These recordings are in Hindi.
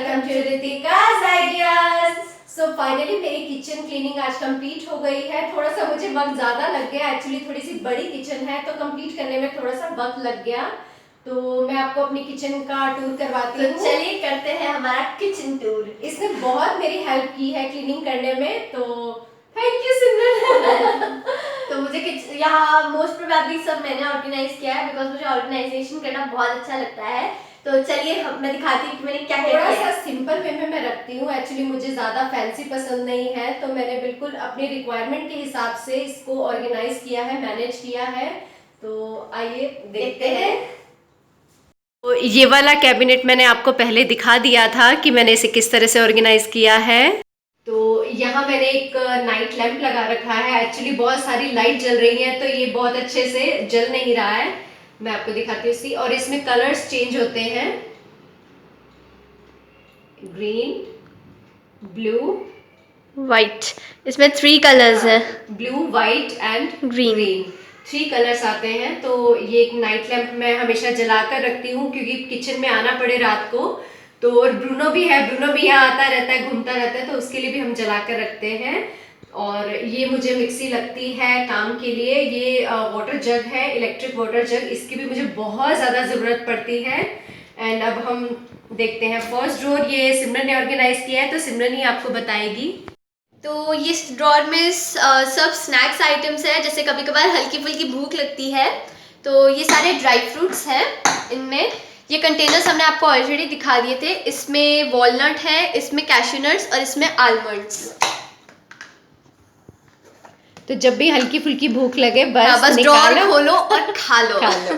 Welcome to Ritika's ideas. So finally मेरी किचन क्लीनिंग आज कंप्लीट हो गई है। थोड़ा सा मुझे वक्त ज़्यादा लग गया, एक्चुअली थोड़ी सी बड़ी किचन है तो कंप्लीट करने में थोड़ा सा वक्त लग गया। तो मैं आपको अपनी किचन का टूर करवाती हूँ। चलिए करते हैं हमारा किचन टूर। इसने बहुत मेरी हेल्प की है क्लीनिंग करने में, तो थैंक यू सिमरन। तो मुझे यहाँ मोस्ट प्रोबेबली सब मैंने ऑर्गेनाइज किया है, बिकॉज मुझे ऑर्गेनाइजेशन करना बहुत अच्छा लगता है। तो चलिए मैं दिखाती हूँ कि मैंने क्या क्या थोड़ा किया सा है। सिंपल वे में मैं रखती हूँ, एक्चुअली मुझे ज़्यादा फैंसी पसंद नहीं है, तो मैंने बिल्कुल अपनी रिक्वायरमेंट के हिसाब से इसको ऑर्गेनाइज किया है, मैनेज किया है। तो आइए देखते हैं। तो ये वाला कैबिनेट मैंने आपको पहले दिखा दिया था कि मैंने इसे किस तरह से ऑर्गेनाइज किया है। तो यहाँ मैंने एक नाइट लैंप लगा रखा है। एक्चुअली बहुत सारी लाइट जल रही है तो ये बहुत अच्छे से जल नहीं रहा है। मैं आपको दिखाती हूँ इसी, और इसमें कलर्स चेंज होते हैं, ग्रीन, ब्लू, वाइट। इसमें 3 कलर्स है, blue, white and green. Green. 3 colours आते हैं। तो ये एक नाइट लैंप मैं हमेशा जला कर रखती हूँ क्योंकि किचन में आना पड़े रात को। तो और ब्रूनो भी है, ब्रूनो भी यहाँ आता रहता है, घूमता रहता है, तो उसके लिए भी हम जला कर रखते हैं। और ये मुझे मिक्सी लगती है काम के लिए। ये वाटर जग है, इलेक्ट्रिक वाटर जग, इसकी भी मुझे बहुत ज़्यादा ज़रूरत पड़ती है। एंड अब हम देखते हैं फर्स्ट ड्रॉर। ये सिमरन ने ऑर्गेनाइज किया है तो सिमरन ही आपको बताएगी। तो ये ड्रॉर में सब स्नैक्स आइटम्स है, जैसे कभी कभार हल्की फुल्की भूख लगती है तो ये सारे ड्राई फ्रूट्स हैं इनमें। ये कंटेनर्स हमने आपको ऑलरेडी दिखा दिए थे। इसमें वॉलनट है, इसमें कैश्यू नट्स और इसमें आलमंड्स। तो जब भी हल्की फुल्की भूख लगे बस ड्रॉर निकालो, खोलो और खा लो। खा लो।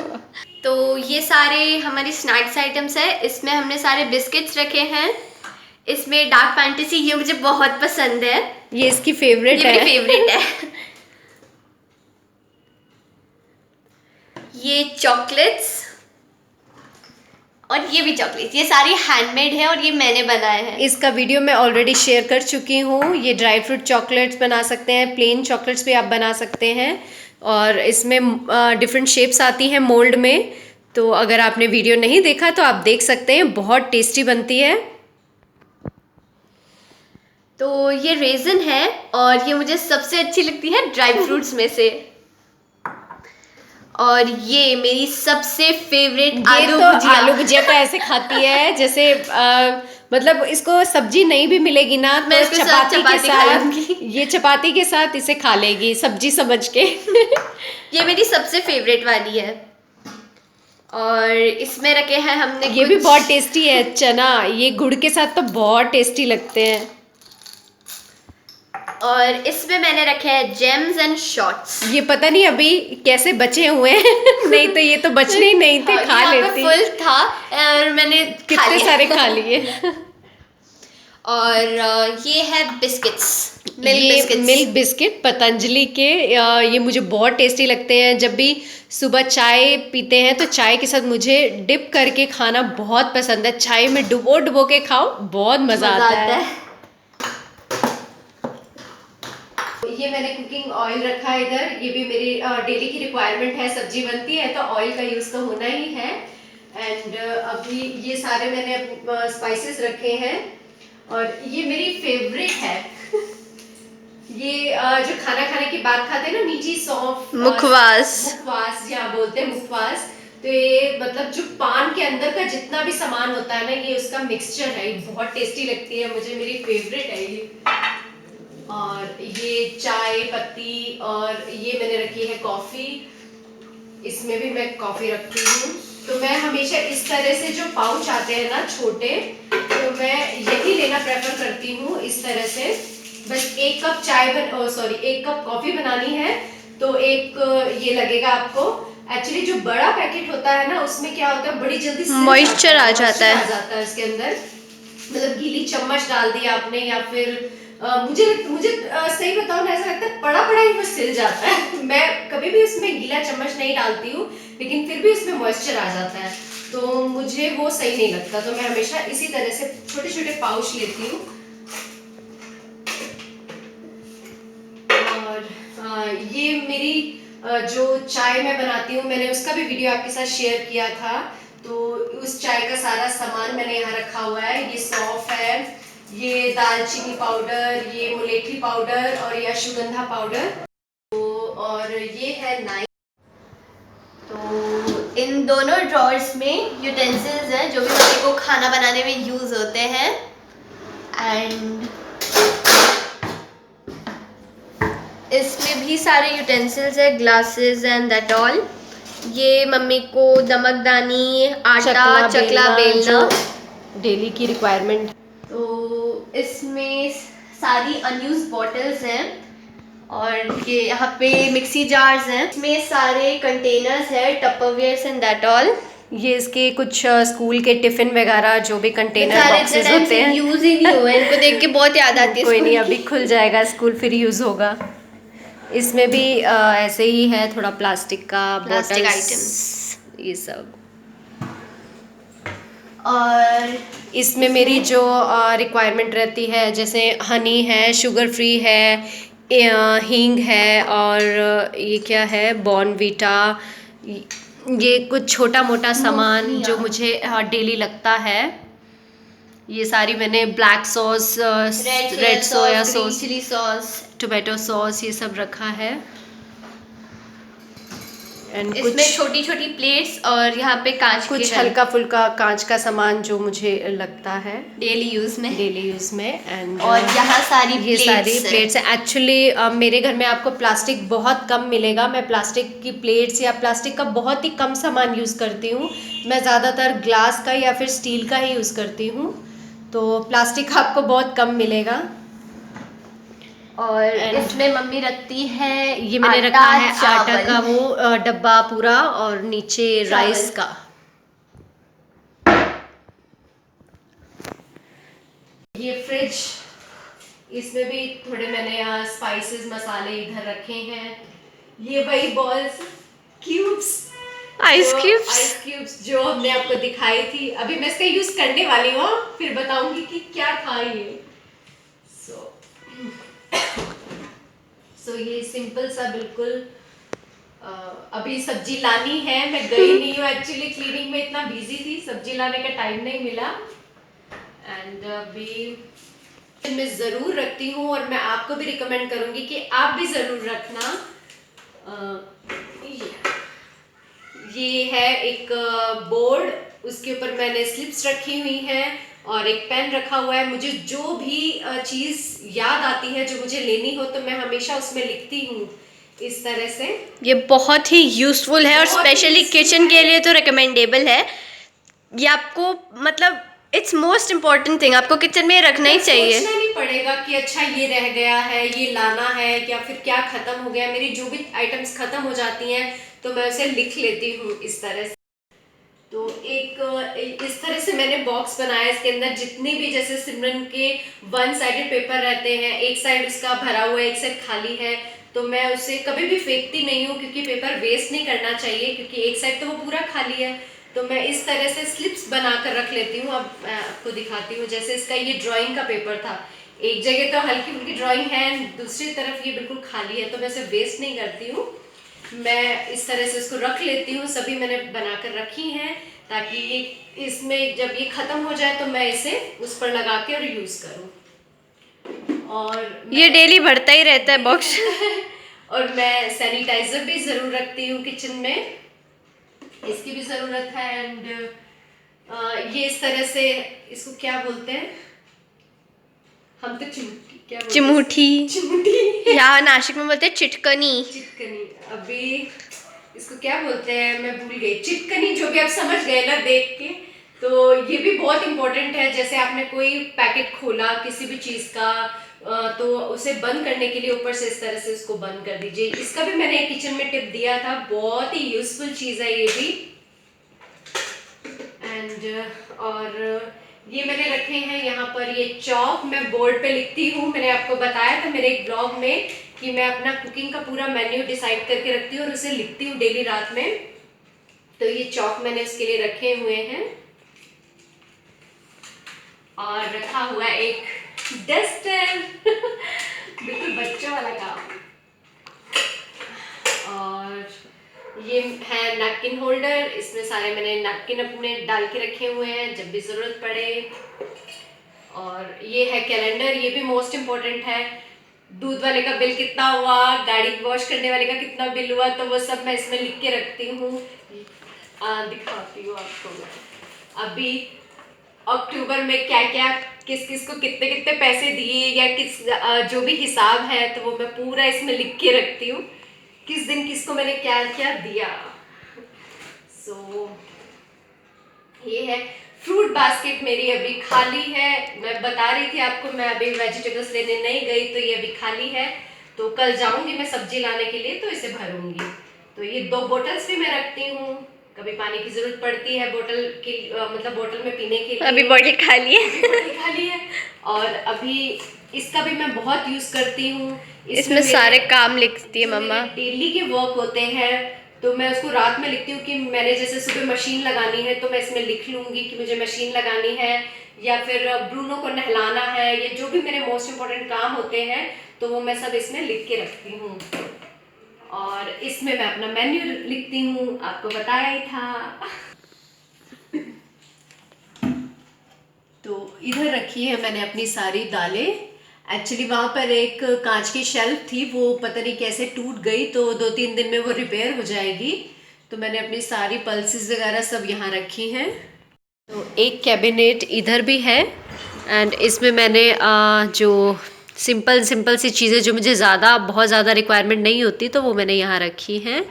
तो ये सारे हमारी स्नैक्स आइटम्स है। इसमें हमने सारे बिस्किट्स रखे हैं। इसमें डार्क फैंटेसी, ये मुझे बहुत पसंद है, ये इसकी फेवरेट ये है। मेरी फेवरेट है। ये चॉकलेट्स और ये भी चॉकलेट्स, ये सारी हैंडमेड है और ये मैंने बनाए हैं। इसका वीडियो मैं ऑलरेडी शेयर कर चुकी हूँ। ये ड्राई फ्रूट चॉकलेट्स बना सकते हैं, प्लेन चॉकलेट्स भी आप बना सकते हैं, और इसमें डिफरेंट शेप्स आती हैं मोल्ड में। तो अगर आपने वीडियो नहीं देखा तो आप देख सकते हैं, बहुत टेस्टी बनती है। तो ये रेजन है और ये मुझे सबसे अच्छी लगती है ड्राई फ्रूट्स में से। और ये मेरी सबसे फेवरेट आलू भुजिया। आलू भुजिया तो ऐसे खाती है जैसे मतलब इसको सब्जी नहीं भी मिलेगी ना तो मैं इसके साथ चपाती के चपाती खा साथ, लूंगी। ये चपाती के साथ इसे खा लेगी सब्जी समझ के। ये मेरी सबसे फेवरेट वाली है। और इसमें रखे हैं हमने ये भी बहुत टेस्टी है चना, ये गुड़ के साथ तो बहुत टेस्टी लगते हैं। और इसमें मैंने रखे हैं जेम्स एंड शॉट्स। ये पता नहीं अभी कैसे बचे हुए हैं। नहीं तो ये तो बचने ही नहीं थे, खा लेती। फुल था और मैंने कितने सारे खा लिए। और ये है बिस्किट्स, मिल्क ये बिस्किट्स। मिल्क बिस्किट पतंजलि के, ये मुझे बहुत टेस्टी लगते हैं। जब भी सुबह चाय पीते हैं तो चाय के साथ मुझे डिप करके खाना बहुत पसंद है। चाय में डुबो डुबो के खाओ, बहुत मज़ा आता है। ये मैंने कुकिंग ऑयल रखा है इधर। ये भी मेरी डेली की रिक्वायरमेंट है, सब्जी बनती है तो ऑयल का यूज़ तो होना ही है। एंड अभी ये सारे मैंने स्पाइसेस रखे हैं, और ये मेरी फेवरेट है। ये जो खाना खाने के बाद खाते हैं ना, मीठी सौंफ, मुखवास। मुखवास या बोलते हैं मुखवास। तो ये मतलब जो पान के अंदर का जितना भी सामान होता है ना, ये उसका मिक्सचर है। ये बहुत टेस्टी लगती है मुझे, मेरी फेवरेट है ये। और ये चाय पत्ती, और ये मैंने रखी है कॉफ़ी, इसमें भी मैं कॉफ़ी रखती हूँ। तो मैं हमेशा इस तरह से जो पाउच आते हैं ना छोटे, तो मैं यही लेना प्रेफर करती हूँ इस तरह से। बस 1 कप सॉरी 1 कप कॉफ़ी बनानी है तो एक ये लगेगा आपको। एक्चुअली जो बड़ा पैकेट होता है ना, उसमें क्या होता है, बड़ी जल्दी मॉइस्चर आ जाता है। उसके अंदर। मतलब गीली चम्मच डाल दी आपने, या फिर मुझे सही बताऊं ना, ऐसा लगता है पड़ा पड़ा ही वो सिल जाता है। मैं कभी भी उसमें गीला चम्मच नहीं डालती हूँ, लेकिन फिर भी उसमें मॉइस्चर आ जाता है, तो मुझे वो सही नहीं लगता। तो मैं हमेशा इसी तरह से छोटे छोटे पाउच लेती हूँ। और ये मेरी जो चाय मैं बनाती हूँ, मैंने उसका भी वीडियो आपके साथ शेयर किया था। तो उस चाय का सारा सामान मैंने यहाँ रखा हुआ है। ये सौंफ है, ये दालचीनी पाउडर, ये मुलेठी पाउडर और ये अश्वगंधा पाउडर, तो और ये है नाइफ। तो इन दोनों ड्रॉर्स में यूटेंसिल्स हैं जो भी मम्मी को खाना बनाने में यूज़ होते हैं। एंड इसमें भी सारे यूटेंसिल्स है, ग्लासेस एंड दैट ऑल। ये मम्मी को नमकदानी, आटा, चकला बेलना, डेली की रिक्वायरमेंट। तो इसमें सारी अनयूज्ड बॉटल्स हैं। और ये यहाँ पे मिक्सी जार्स हैं, इसमें सारे कंटेनर्स है, टपरवेयर्स एंड दैट ऑल। ये इसके कुछ स्कूल के टिफिन वगैरह जो भी कंटेनर बॉक्सेस होते हैं, यूज ही नहीं हुए, इनको देख के बहुत याद आती है। कोई नहीं, अभी खुल जाएगा स्कूल, फिर यूज़ होगा। इसमें भी ऐसे ही है, थोड़ा प्लास्टिक का, प्लास्टिक बॉटल्स, आइटम्स ये सब। और इसमें मेरी जो रिक्वायरमेंट रहती है, जैसे हनी है, शुगर फ्री है, हींग है, और ये क्या है, बॉर्नवीटा, ये कुछ छोटा मोटा सामान जो मुझे डेली लगता है। ये सारी मैंने black sauce, red soya sauce, chilli sauce, tomato sauce, ये सब रखा है। एंड इसमें कुछ छोटी छोटी प्लेट्स और यहाँ पे कांच कुछ के हल्का फुल्का कांच का सामान जो मुझे लगता है डेली यूज में। एंड और यहाँ सारी ये सारी प्लेट्स प्लेट्स है। एक्चुअली मेरे घर में आपको प्लास्टिक बहुत कम मिलेगा। मैं प्लास्टिक की प्लेट्स या प्लास्टिक का बहुत ही कम सामान यूज़ करती हूँ। मैं ज़्यादातर ग्लास का या फिर स्टील का ही यूज़ करती हूँ, तो प्लास्टिक आपको बहुत कम मिलेगा। और इसमें मम्मी रखती है, ये मैंने रखा है आटा चावल का वो डब्बा पूरा, और नीचे राइस का। ये फ्रिज, इसमें भी थोड़े मैंने स्पाइसेस, मसाले इधर रखे हैं। ये वही बॉल्स, क्यूब्स, आइस क्यूब्स जो हमने आपको दिखाई थी। अभी मैं इसका यूज करने वाली हूँ, फिर बताऊंगी कि क्या था ये। सो ये सिंपल सा बिल्कुल। अभी सब्जी लानी है, मैं गई नहीं हूँ एक्चुअली, क्लीनिंग में इतना बिजी थी, सब्जी लाने का टाइम नहीं मिला। एंड अभी मैं ज़रूर रखती हूँ, और मैं आपको भी रिकमेंड करूँगी कि आप भी ज़रूर रखना। ये है एक बोर्ड, उसके ऊपर मैंने स्लिप्स रखी हुई हैं और एक पेन रखा हुआ है। मुझे जो भी चीज़ याद आती है जो मुझे लेनी हो, तो मैं हमेशा उसमें लिखती हूँ इस तरह से। ये बहुत ही यूजफुल है और स्पेशली किचन के लिए तो रिकमेंडेबल है। ये आपको मतलब इट्स मोस्ट इम्पॉर्टेंट थिंग, आपको किचन में रखना ही चाहिए। सोचना नहीं पड़ेगा कि अच्छा ये रह गया है, ये लाना है, या फिर क्या खत्म हो गया। मेरी जो भी आइटम्स खत्म हो जाती हैं तो मैं उसे लिख लेती हूँ इस तरह से। तो एक इस तरह से मैंने बॉक्स बनाया, इसके अंदर जितने भी, जैसे सिमरन के वन साइडेड पेपर रहते हैं, एक साइड उसका भरा हुआ है, एक साइड खाली है, तो मैं उसे कभी भी फेंकती नहीं हूँ, क्योंकि पेपर वेस्ट नहीं करना चाहिए, क्योंकि एक साइड तो वो पूरा खाली है। तो मैं इस तरह से स्लिप्स बनाकर रख लेती हूँ। अब मैं आपको दिखाती हूँ, जैसे इसका ये ड्राइंग का पेपर था, एक जगह तो हल्की फुल्की ड्राइंग है, दूसरी तरफ ये बिल्कुल खाली है, तो मैं इसे वेस्ट नहीं करती हूँ। मैं इस तरह से इसको रख लेती हूँ, सभी मैंने बनाकर रखी हैं, ताकि ये इसमें जब ये ख़त्म हो जाए तो मैं इसे उस पर लगा के और यूज़ करूँ। और ये डेली बढ़ता ही रहता है बॉक्स। और मैं सैनिटाइज़र भी ज़रूर रखती हूँ किचन में, इसकी भी ज़रूरत है। एंड ये इस तरह से, इसको क्या बोलते हैं हम तो, चिमटी, क्या बोलते हैं? चिमटी यहाँ नासिक में बोलते हैं चिटकनी। चिटकनी, अभी इसको क्या बोलते हैं मैं भूल गई, चिटकनी, जो भी आप समझ गए ना देख के। तो ये भी बहुत इंपॉर्टेंट है। जैसे आपने कोई पैकेट खोला किसी भी चीज़ का, तो उसे बंद करने के लिए ऊपर से इस तरह से इसको बंद कर दीजिए। इसका भी मैंने किचन में टिप दिया था, बहुत ही यूजफुल चीज़ है ये भी। एंड और ये मैंने रखे हैं यहाँ पर, ये चॉक मैं बोर्ड पे लिखती हूँ। मैंने आपको बताया था मेरे एक ब्लॉग में कि मैं अपना कुकिंग का पूरा मेन्यू डिसाइड करके रखती हूँ और उसे लिखती हूँ डेली रात में। तो ये चॉक मैंने इसके लिए रखे हुए हैं। और रखा हुआ एक डस्टर बिल्कुल बच्चों वाला काम। और ये है नैपकिन होल्डर, इसमें सारे मैंने नैपकिन अपने डाल के रखे हुए हैं जब भी ज़रूरत पड़े। और ये है कैलेंडर, ये भी मोस्ट इम्पोर्टेंट है। दूध वाले का बिल कितना हुआ, गाड़ी वॉश करने वाले का कितना बिल हुआ, तो वो सब मैं इसमें लिख के रखती हूँ। दिखाती हूँ आपको मैं अभी अक्टूबर में क्या क्या किस किस को कितने कितने पैसे दिए या किस जो भी हिसाब है, तो वो मैं पूरा इसमें लिख के रखती हूँ, किस दिन किसको मैंने क्या क्या दिया। सो ये है फ्रूट बास्केट, मेरी अभी खाली है। मैं बता रही थी आपको मैं अभी वेजिटेबल्स लेने नहीं गई, तो ये अभी खाली है। तो कल जाऊंगी मैं सब्जी लाने के लिए, तो इसे भरूंगी। तो ये 2 बोतल्स भी मैं रखती हूँ, कभी पानी की जरूरत पड़ती है बोतल की, मतलब बोतल में पीने के लिए। अभी बॉटल खाली है। बोतल खाली है। और अभी इसका भी मैं बहुत यूज करती हूँ। इसमें सारे काम लिखती है मम्मा। डेली के वर्क होते हैं, तो मैं उसको रात में लिखती हूँ कि मैंने जैसे सुबह मशीन लगानी है, तो मैं इसमें लिख लूँगी कि मुझे मशीन लगानी है, या फिर ब्रूनो को नहलाना है, या जो भी मेरे मोस्ट इम्पोर्टेंट काम होते हैं, तो वो मैं सब इसमें लिख के रखती हूँ। और इसमें मैं अपना मेन्यू लिखती हूँ, आपको बताया ही था। तो इधर रखी है मैंने अपनी सारी दालें। एक्चुअली वहाँ पर एक कांच की शेल्फ थी, वो पता नहीं कैसे टूट गई, तो 2-3 दिन में वो रिपेयर हो जाएगी। तो मैंने अपनी सारी पल्सेस वगैरह सब यहाँ रखी हैं। तो एक कैबिनेट इधर भी है, एंड इसमें मैंने जो सिंपल सी चीज़ें जो मुझे बहुत ज़्यादा रिक्वायरमेंट नहीं होती, तो वो मैंने यहाँ रखी हैं।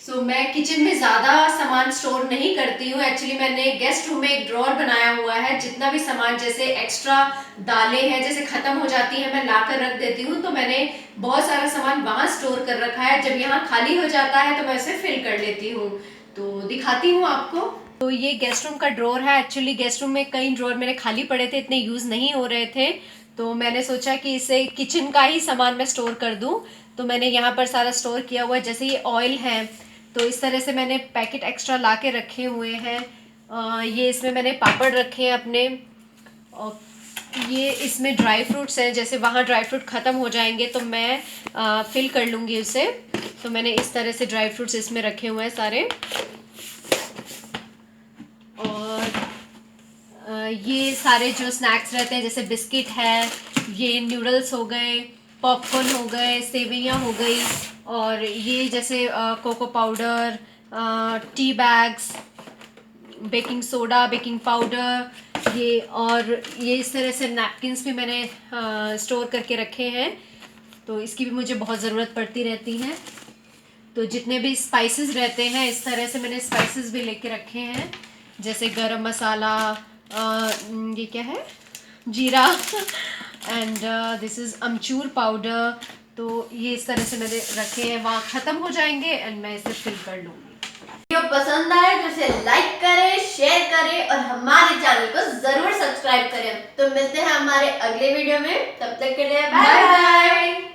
सो मैं किचन में ज़्यादा सामान स्टोर नहीं करती हूँ। एक्चुअली मैंने गेस्ट रूम में एक ड्रॉर बनाया हुआ है, जितना भी सामान जैसे एक्स्ट्रा दालें हैं जैसे ख़त्म हो जाती है मैं लाकर रख देती हूँ, तो मैंने बहुत सारा सामान वहाँ स्टोर कर रखा है। जब यहाँ खाली हो जाता है तो मैं उसे फिल कर लेती हूँ। तो दिखाती हूँ आपको। तो ये गेस्ट रूम का ड्रॉर है। एक्चुअली गेस्ट रूम में कई ड्रॉर मेरे खाली पड़े थे, इतने यूज़ नहीं हो रहे थे, तो मैंने सोचा कि इसे किचन का ही सामान मैं स्टोर कर दूँ। तो मैंने यहाँ पर सारा स्टोर किया हुआ है। जैसे ये ऑयल है, तो इस तरह से मैंने पैकेट एक्स्ट्रा ला के रखे हुए हैं। ये इसमें मैंने पापड़ रखे हैं अपने, और ये इसमें ड्राई फ्रूट्स हैं। जैसे वहाँ ड्राई फ्रूट ख़त्म हो जाएंगे तो मैं फिल कर लूँगी उसे, तो मैंने इस तरह से ड्राई फ्रूट्स इसमें रखे हुए हैं सारे। और ये सारे जो स्नैक्स रहते हैं जैसे बिस्किट है, ये नूडल्स हो गए, पॉपकॉर्न हो गए, सेवइयाँ हो गई, और ये जैसे cocoa powder, tea bags, baking soda, baking powder, ये, और ये इस तरह से नैपकिन्स भी मैंने स्टोर करके रखे हैं। तो इसकी भी मुझे बहुत ज़रूरत पड़ती रहती है। तो जितने भी स्पाइसेस रहते हैं इस तरह से मैंने स्पाइसेस भी लेके रखे हैं, जैसे गरम मसाला, ये क्या है, जीरा, and this is amchur powder. तो ये इस तरह से मैंने रखे हैं, वहाँ ख़त्म हो जाएंगे एंड मैं इसे फिल कर लूँगी। वीडियो पसंद आए तो इसे लाइक करें, शेयर करें और हमारे चैनल को जरूर सब्सक्राइब करें। तो मिलते हैं हमारे अगले वीडियो में, तब तक के लिए बाय बाय।